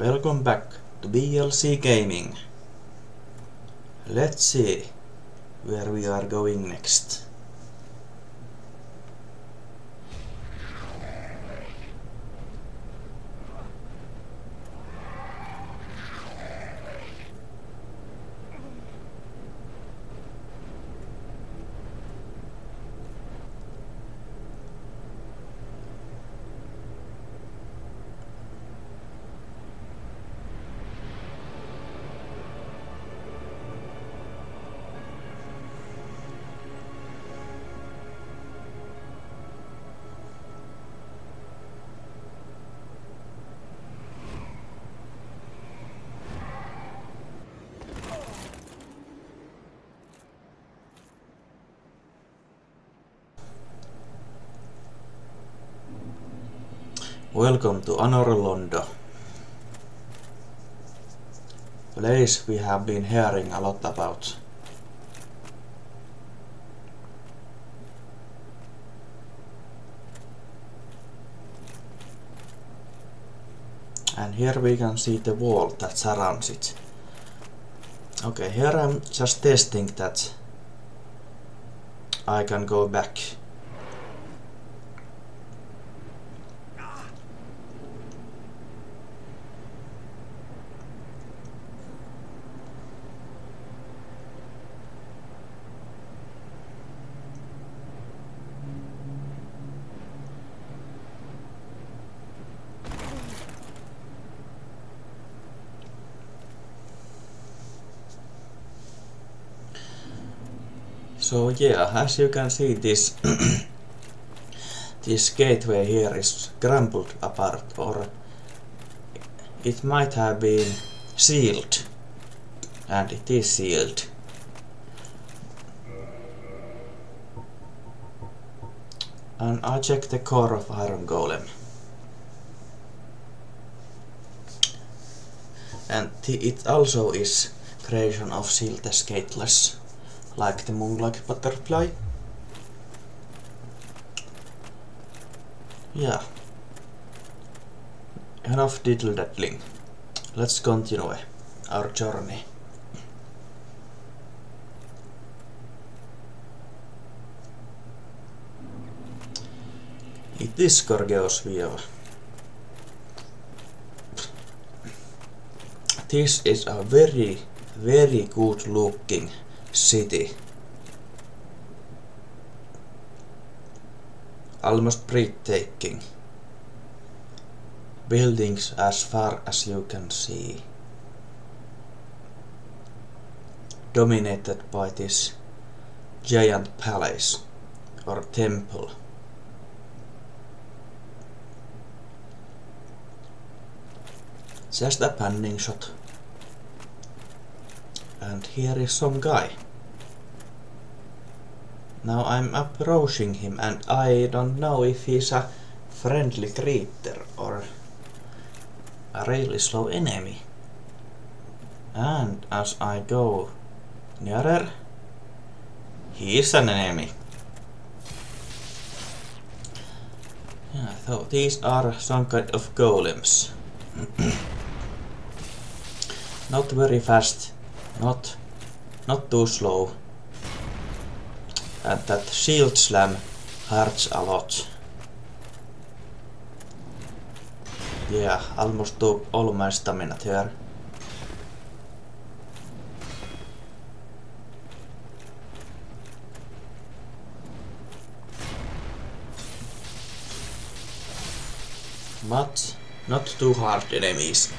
Welcome back to BLC Gaming. Let's see where we are going next. Welcome to Anor Londo. Place we have been hearing a lot about. And here we can see the wall that surrounds it. Okay, here I'm just testing that I can go back. So yeah, as you can see, this this gateway here is crumbled apart, or it might have been sealed, and it is sealed. And I check the core of Iron Golem. And it also is creation of sealed skateless, like the moonlight butterfly. Yeah. Enough diddle-daddling. Let's continue our journey. It is Gorgeous view. This is a very good looking city. Almost breathtaking. Buildings as far as you can see. Dominated by this giant palace or temple. Just a panning shot. And here is some guy. Now I'm approaching him and I don't know if he's a friendly creature or a really slow enemy. And as I go nearer, he is an enemy. Yeah, so these are some kind of golems. Not very fast, not too slow. And that shield slam hurts a lot. Yeah, almost took all my stamina here. But not too hard enemies.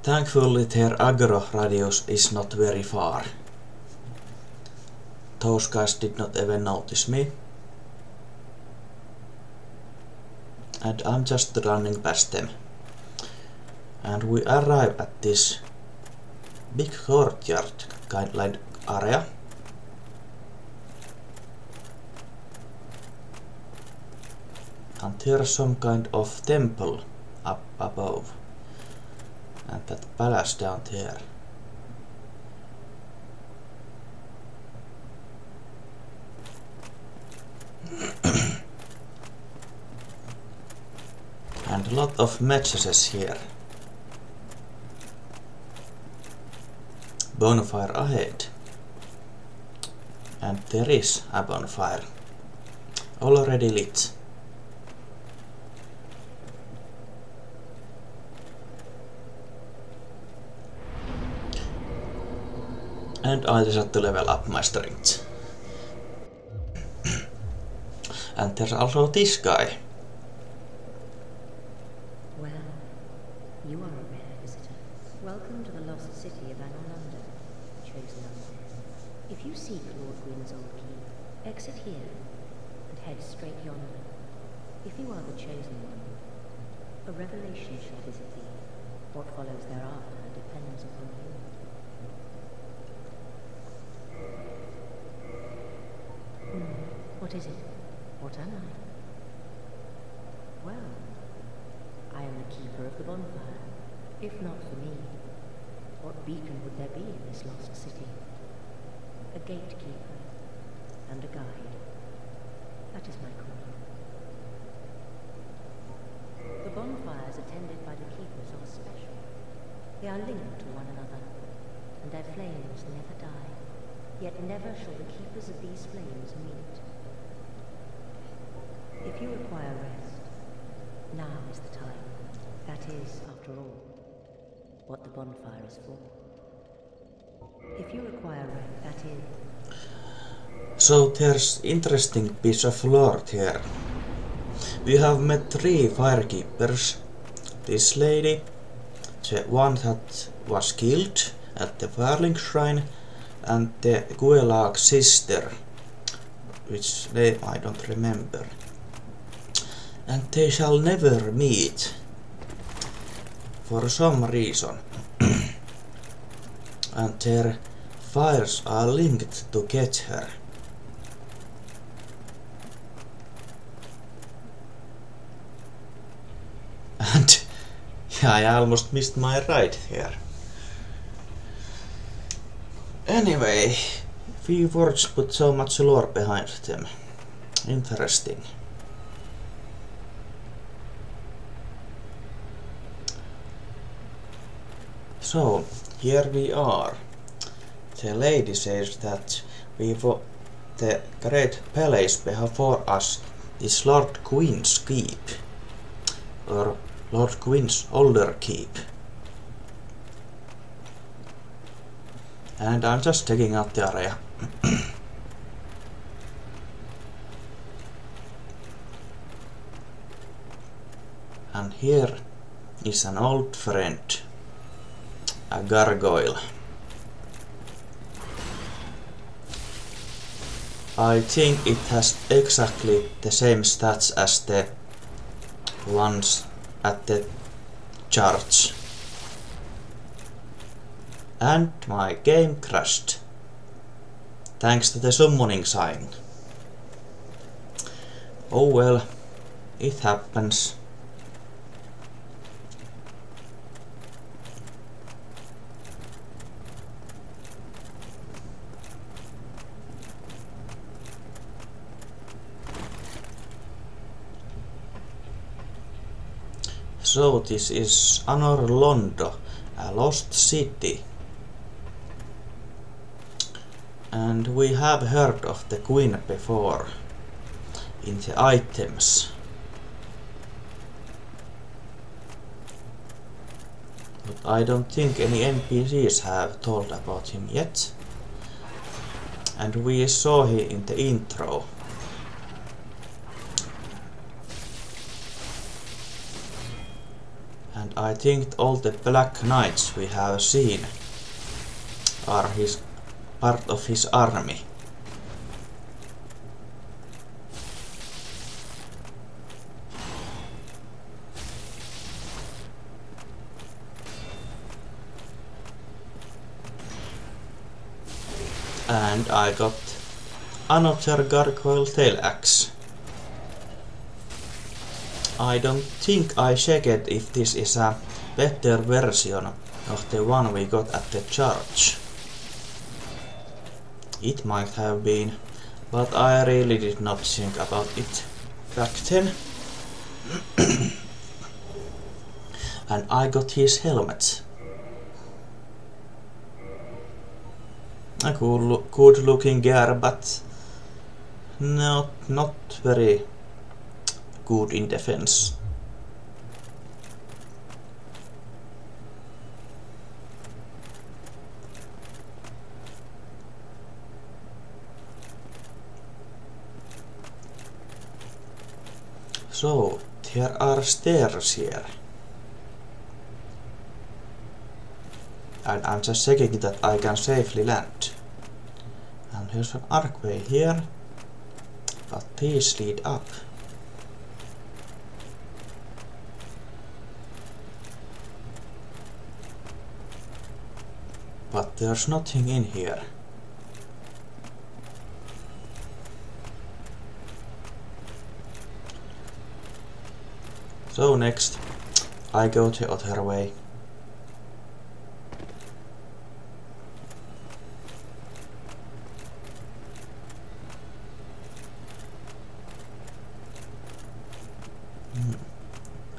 Thankfully their aggro radius is not very far. Those guys did not even notice me. And I'm just running past them. And we arrive at this big courtyard kind of like area. And there's some kind of temple up above. And that palace down there. And a lot of messages here. Bonfire ahead. And there is a bonfire. Already lit. And I decided to level up my strength. And there's also this guy. Well, you are a rare visitor. Welcome to the lost city of Anor, Londo, chosen one. If you seek Lord Gwyn's old key, exit here and head straight yonder. If you are the chosen one, a revelation shall visit thee. What follows thereafter depends upon you. What is it? What am I? Well, I am the keeper of the bonfire. If not for me, what beacon would there be in this lost city? A gatekeeper and a guide. That is my calling. The bonfires attended by the keepers are special. They are linked to one another, and their flames never die. Yet never shall the keepers of these flames meet. If you require rest, now is the time. That is, after all, what the bonfire is for. If you require rest, that is... So there's interesting piece of lore here. We have met 3 firekeepers. This lady, the one that was killed at the Firelink Shrine, and the Guelag sister, which name I don't remember. And they shall never meet for some reason. And their fires are linked together. And yeah, I almost missed my ride here. Anyway, few words put so much lore behind them. Interesting. So, here we are. The lady says that the great palace before us is Lord Gwyn's keep, or Lord Gwyn's older keep. And I'm just checking out the area. And here is an old friend, a gargoyle. I think it has exactly the same stats as the ones at the church. And my game crashed, thanks to the summoning sign. Oh well, it happens. So this is Anor Londo, a lost city. And we have heard of the Queen before in the items. But I don't think any NPCs have told about him yet. And we saw him in the intro. And I think all the Black Knights we have seen are part of his army. And I got another gargoyle tail axe. I don't think I checked if this is a better version of the one we got at the church. It might have been, but I really did not think about it back then. And I got his helmet. A good looking gear, but not very good in defense. So, there are stairs here. And I'm just checking that I can safely land. And here's an archway here, but these lead up. But there's nothing in here. So next, I go the other way.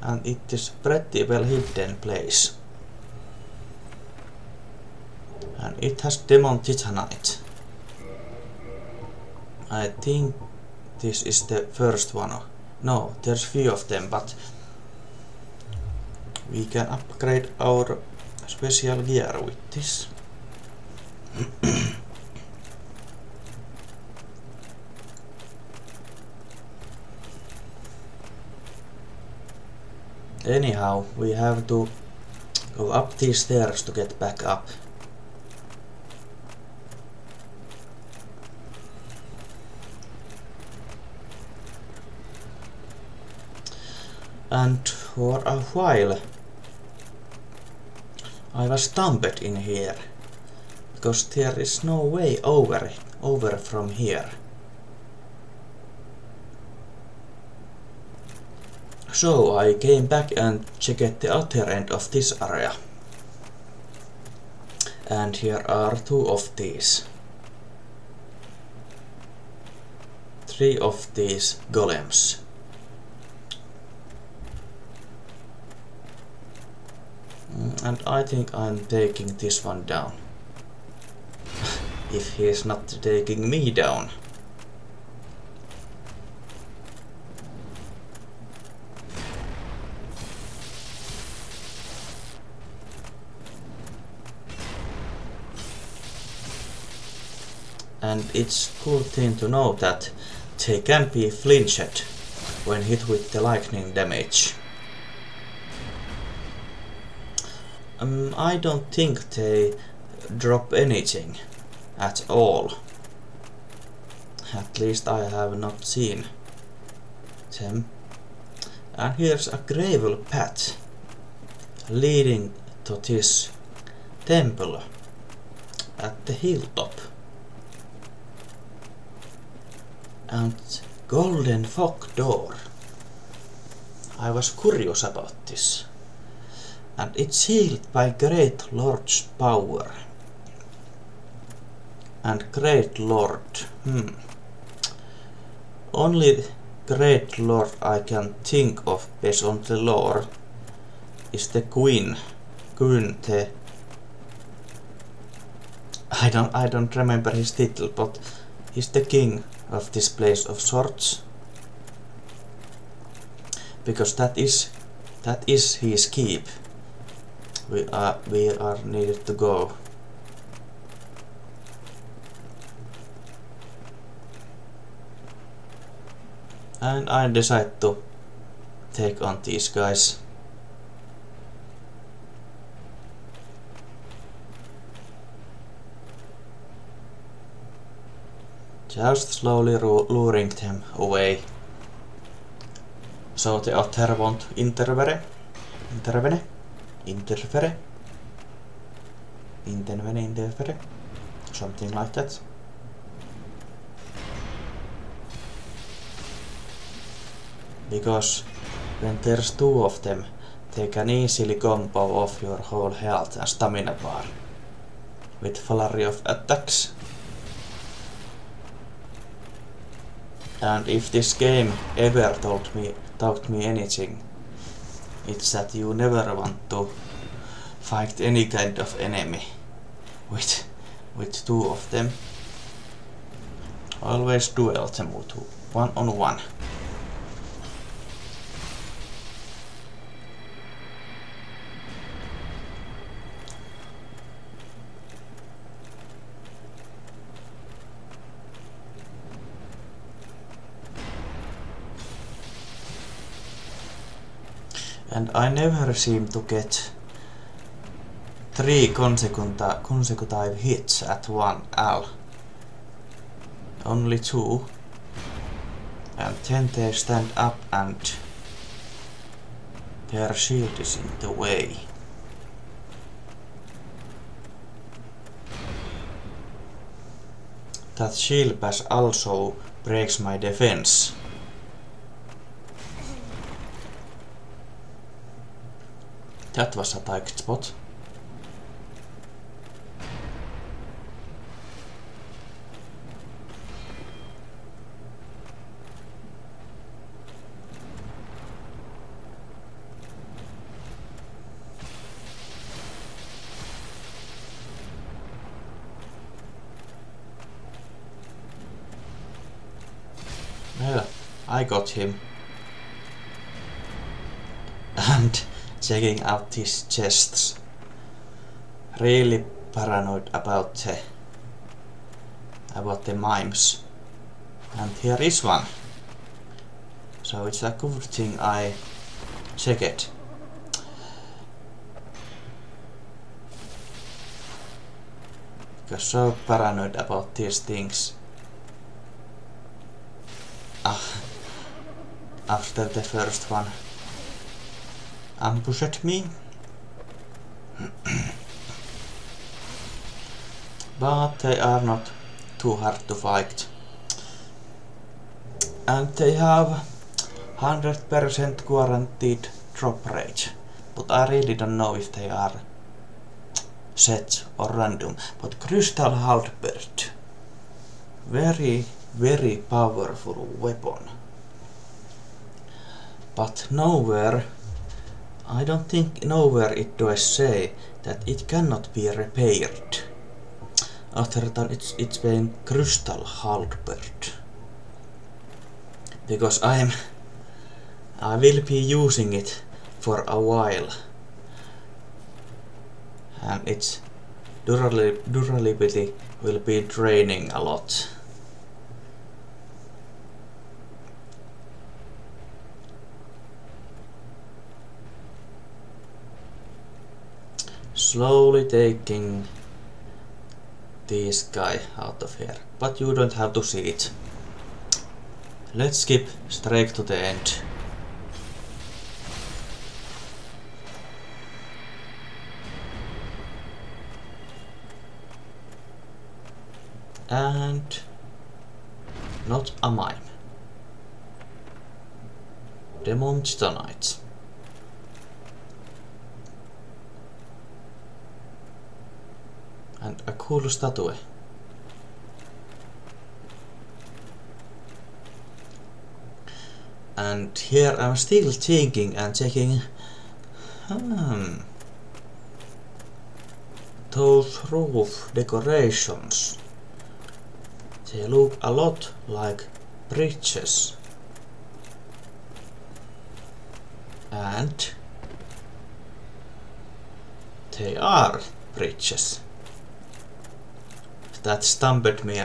And it is pretty well hidden place. And it has demon titanite. I think this is the first one. No, there's few of them, but we can upgrade our special gear with this. Anyhow, we have to go up these stairs to get back up. And for a while I was stumped in here, because there is no way over from here. So I came back and checked the other end of this area. And here are two of these. Three of these golems. And I think I'm taking this one down. If he's not taking me down. And it's cool thing to know that they can be flinched when hit with the lightning damage. I don't think they drop anything at all. At least I have not seen them. And here's a gravel path leading to this temple at the hilltop. And golden fog door. I was curious about this. And it's sealed by Great Lord's power. And Great Lord, Only Great Lord I can think of based on the lore is the Queen. I don't remember his title, but he's the king of this place of sorts. Because that is his keep. We are needed to go. And I decide to take on these guys. Just slowly luring them away. So the other won't interfere, something like that. Because when there's two of them, they can easily combo off your whole health and stamina bar with flurry of attacks. And if this game ever taught me anything, It's that you never want to fight any kind of enemy with two of them. Always duel them with one on one. And I never seem to get 3 consecutive hits at one L. Only 2. And then they stand up and their shield is in the way. That shield pass also breaks my defense. That was a tight spot. Well, I got him. And checking out these chests. Really paranoid about the mimes. And here is one. So it's a good thing I check it. Because so paranoid about these things. After the first one ambushed me. But they are not too hard to fight. And they have 100% guaranteed drop rate. But I really don't know if they are set or random. But Crystal Halberd. Very, very powerful weapon. But nowhere, I don't think nowhere it does say that it cannot be repaired. Other than it's been Crystal Halberd. Because I will be using it for a while. And its durability will be draining a lot. Slowly taking this guy out of here, but you don't have to see it. Let's skip straight to the end. And not a mime. Demon Titanites. And a cool statue. And here I'm still thinking and checking. Those roof decorations. They look a lot like bridges. And they are bridges. That stumped me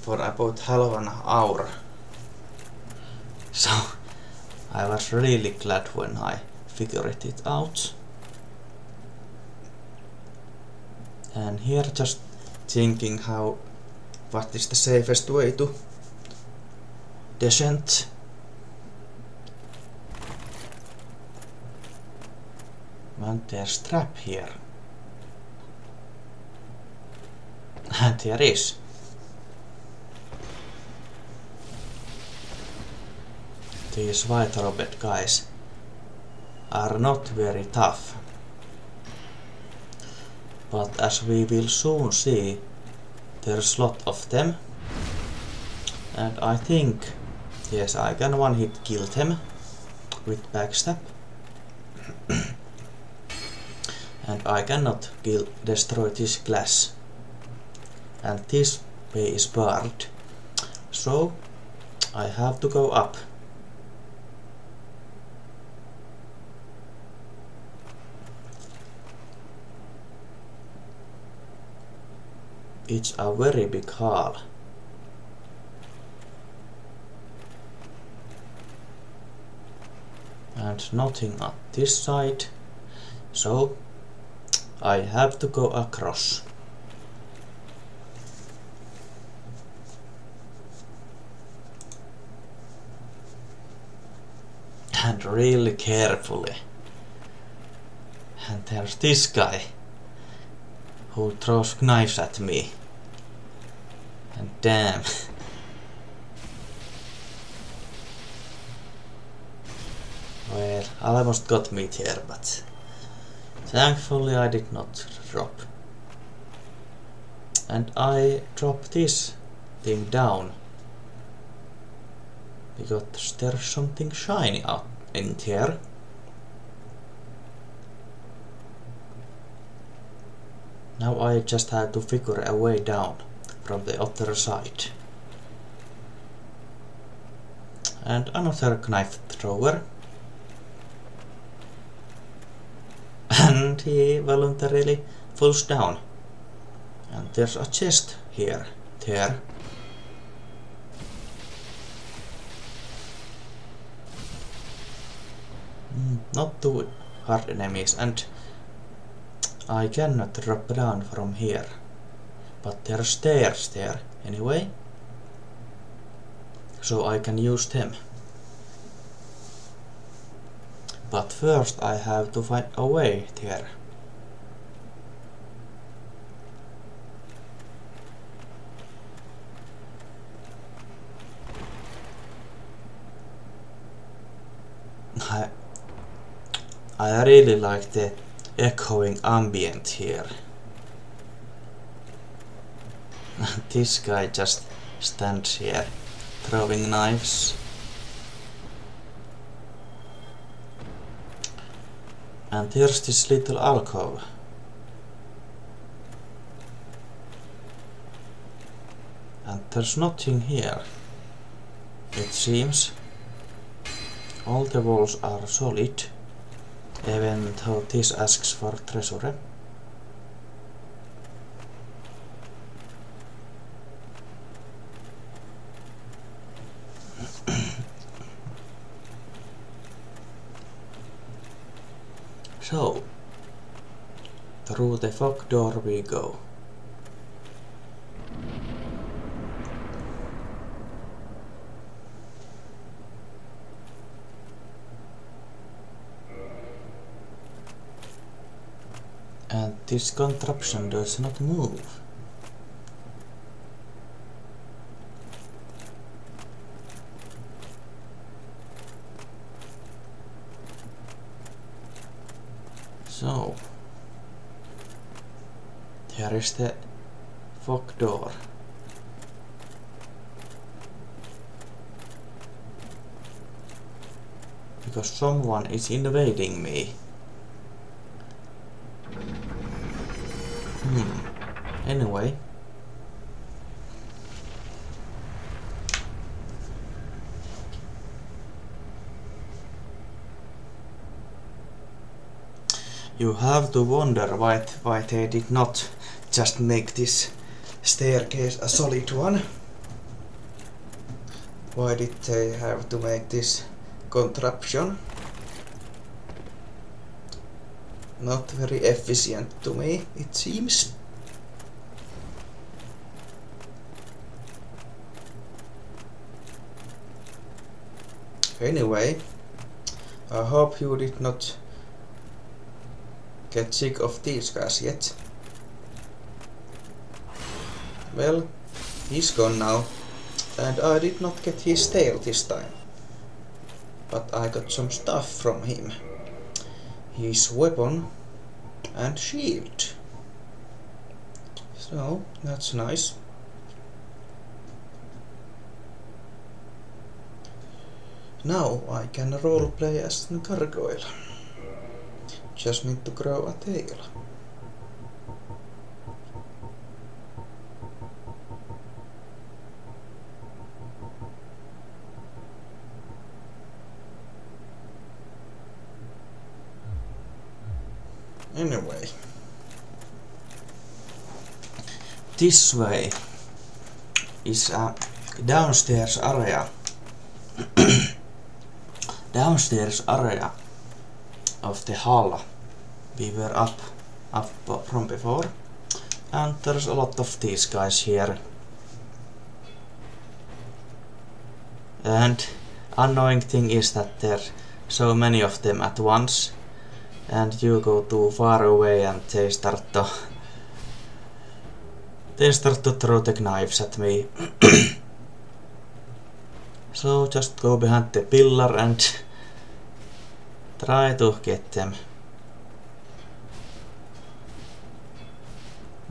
for about half an hour. So I was really glad when I figured it out. And here just thinking what is the safest way to descent. And there's trap here. And there is. These white robed guys are not very tough. But as we will soon see, there's a lot of them. And I think, yes, I can one hit kill them with backstab. And I cannot destroy this glass. And this way is barred. So I have to go up. It's a very big hall. And nothing on this side. So I have to go across. And really carefully. And there's this guy who throws knives at me. And damn. Well, almost got me here, but thankfully I did not drop. And I dropped this thing down because there's something shiny out in here. Now I just have to figure a way down from the other side. And another knife thrower. And he voluntarily falls down. And there's a chest here, there. Not too hard enemies, and I cannot drop down from here. But there are stairs there anyway, so I can use them. But first I have to find a way there. I really like the echoing ambient here. This guy just stands here throwing knives. And here's this little alcove. And there's nothing here. It seems all the walls are solid, even though this asks for treasure. So, through the fog door we go. And this contraption does not move. So, here is the fog door. Because someone is invading me. Anyway. You have to wonder why they did not just make this staircase a solid one. Why did they have to make this contraption? Not very efficient to me, it seems. Anyway, I hope you did not get sick of these guys yet. Well, he's gone now, and I did not get his tail this time. But I got some stuff from him. His weapon and shield. So, that's nice. Now I can roleplay as a gargoyle. Just need to grow a tail. Anyway, this way is a downstairs area. Downstairs area of the hall we were up from before, and there's a lot of these guys here. And annoying thing is that there's so many of them at once, and you go too far away and they start to throw the knives at me. So just go behind the pillar and try to get them.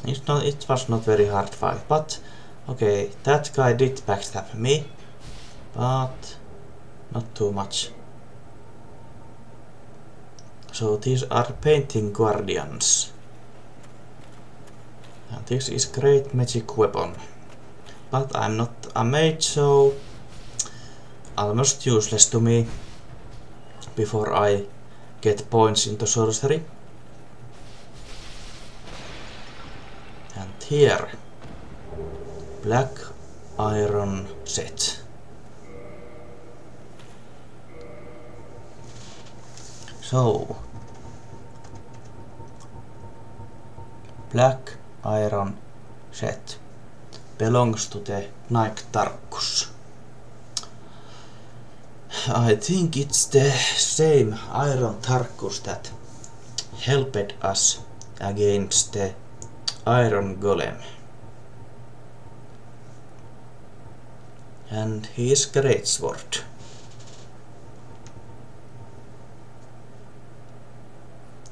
It was not very hard fight, but okay, that guy did backstab me, but not too much. So these are painting guardians. And this is great magic weapon. But I'm not a mage, so almost useless to me before I get points into sorcery. And here, black iron set. So, black iron set belongs to the Knight Tarkus. I think it's the same iron Tarkus that helped us against the iron golem. And his greatsword.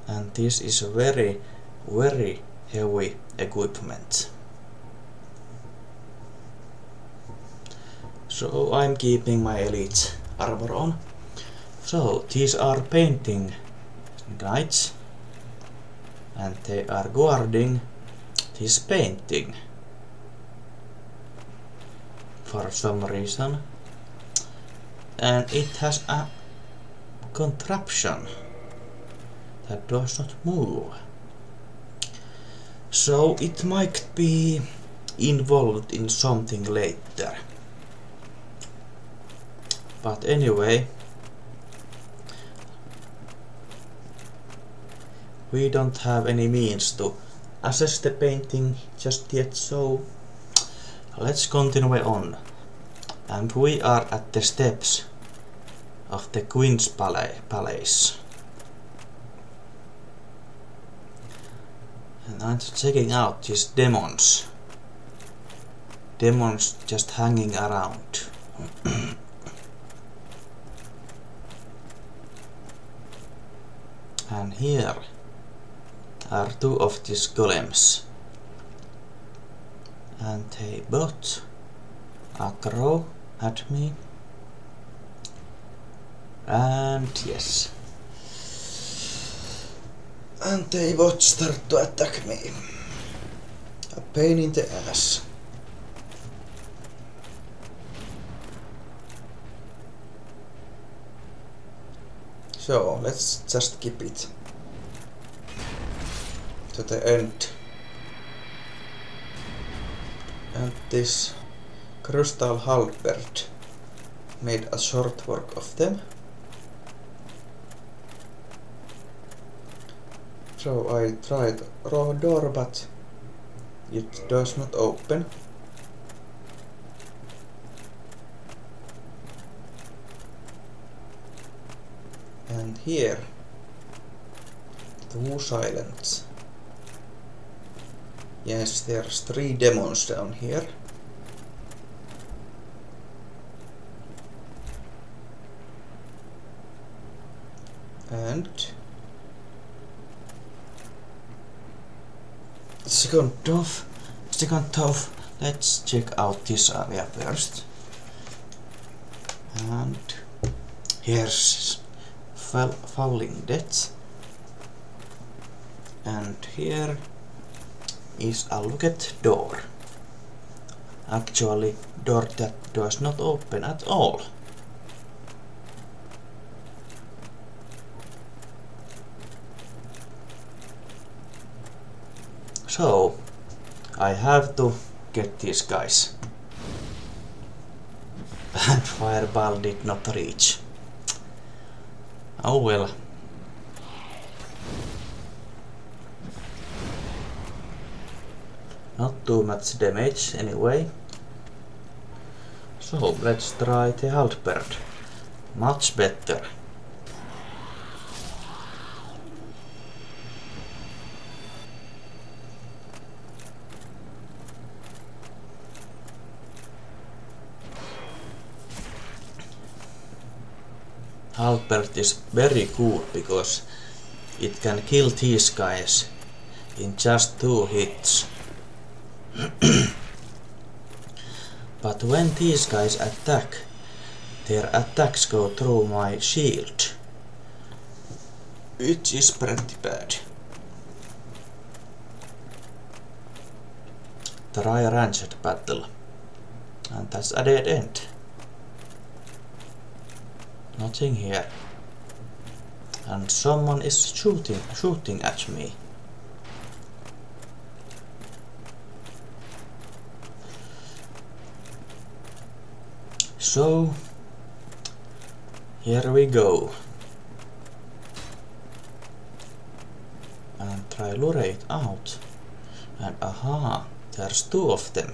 And this is a very, very heavy equipment. So I'm keeping my elite armor on. So these are painting knights, and they are guarding this painting for some reason, and it has a contraption that does not move. So it might be involved in something later. But anyway, we don't have any means to assess the painting just yet, so let's continue on. And we are at the steps of the Queen's Palace. And I'm checking out these demons. Demons just hanging around. And here are two of these golems. And they both aggro at me. And yes. And they both start to attack me. A pain in the ass. So let's just keep it to the end. And this crystal halberd made a short work of them. So I tried raw door, but it does not open. And here, two silence. Yes, there's 3 demons down here. And second off, let's check out this area first. And here's Falling Death. And here is a locked door. Actually, door that does not open at all. So, I have to get these guys. And fireball did not reach. Oh well. Not too much damage anyway. So let's try the halberd. Much better. Halberd is very good because it can kill these guys in just 2 hits. But when these guys attack, their attacks go through my shield, which is pretty bad. Try a ranged battle, and that's a dead end. Nothing here. And someone is shooting at me. So, here we go. And try lure it out. And aha, there's 2 of them.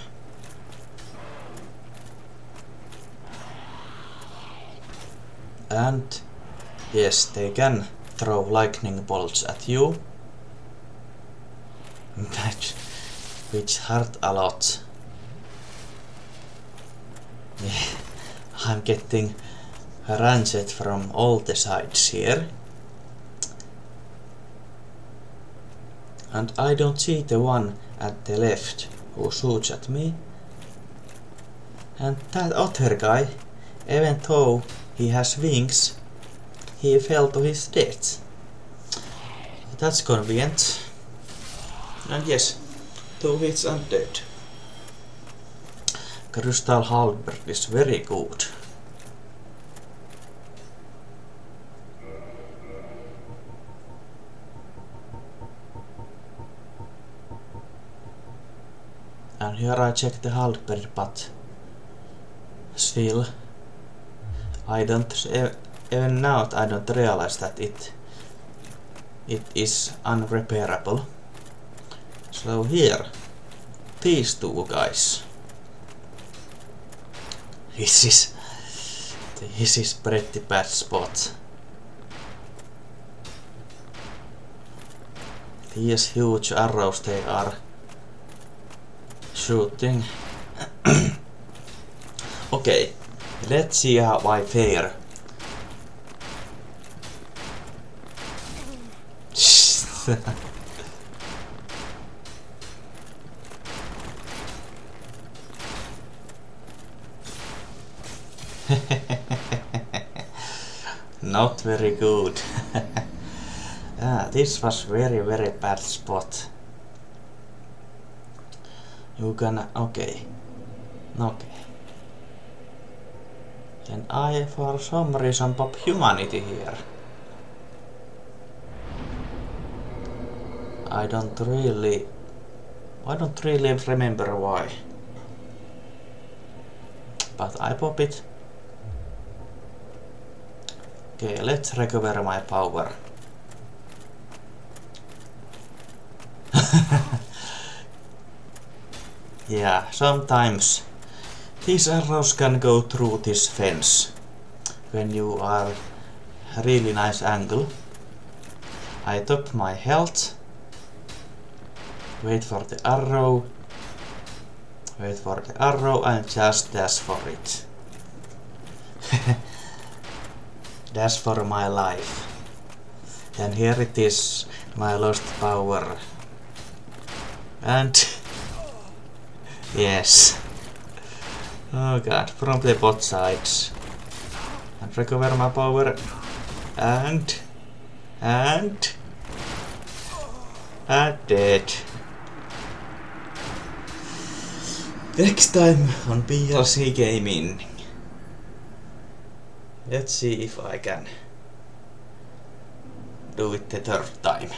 And yes, they can throw lightning bolts at you, which hurt a lot. Yeah, I'm getting ranged from all the sides here, and I don't see the one at the left who shoots at me. And that other guy, even though he has wings, he fell to his death. That's convenient. And yes, 2 hits and dead. Crystal halberd is very good. And here I check the halberd, but still I don't even now I don't realize that it is unrepairable. So here, these 2 guys. This is pretty bad spot. These huge arrows they are shooting. Okay, let's see how I fare. Not very good. This was very bad spot. You gonna okay. Then I for some reason pop humanity here. I don't really remember why. But I pop it. Okay, let's recover my power. Yeah, sometimes these arrows can go through this fence when you are a really nice angle. I top my health, wait for the arrow, and just dash for it. Dash for my life. And here it is, my lost power. And yes. Oh god, from the both sides. And recover my power. And Dead. Next time on PLC Gaming. Let's see if I can do it the third time.